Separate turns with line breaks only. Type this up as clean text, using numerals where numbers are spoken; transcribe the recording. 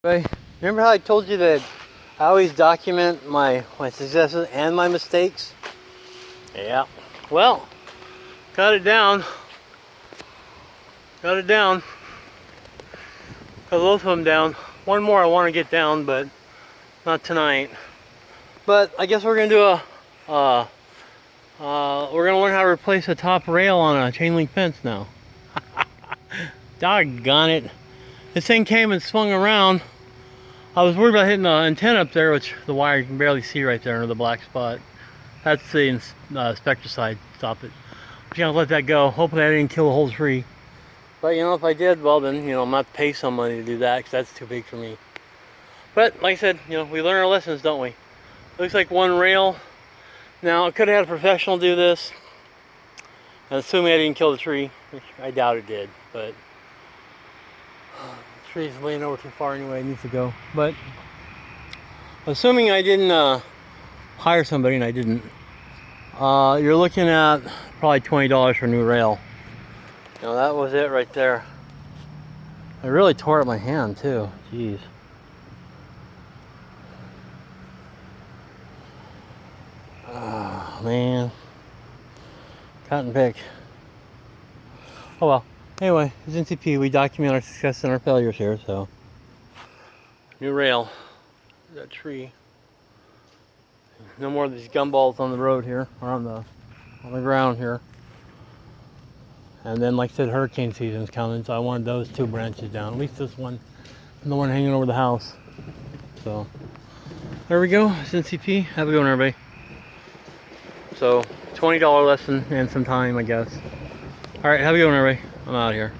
Right. Remember how I told you that I always document my successes and my mistakes? Yeah. Well, got it down. Got it down. Got both of them down. One more I want to get down, but not tonight. But I guess we're gonna do a we're gonna learn how to replace a top rail on a chain link fence now. Doggone it! This thing came and swung around. I was worried about hitting the antenna up there, which the wire you can barely see right there under the black spot. That's the inspector side. Stop it. I'm gonna let that go. Hopefully I didn't kill the whole tree. But you know, if I did, well then, you know, I'm not pay somebody to do that because that's too big for me. But like I said, you know, we learn our lessons, don't we? Looks like one rail. Now I could have had a professional do this, and assuming I didn't kill the tree, which I doubt it did. But the tree's laying over too far anyway. It needs to go. But assuming I didn't hire somebody, and I didn't, you're looking at probably $20 for a new rail. You know, that was it right there. I really tore up my hand too. Jeez. Oh man. Cotton pick. Oh well. Anyway, as NCP, we document our success and our failures here, so. New rail. That tree. No more of these gumballs on the road here, or on the ground here. And then, like I said, hurricane season's coming, so I wanted those two branches down. At least this one, and the one hanging over the house. So, there we go. It's NCP. Have a good one, everybody. So, $20 lesson and some time, I guess. Alright, have a good one, everybody. I'm out of here.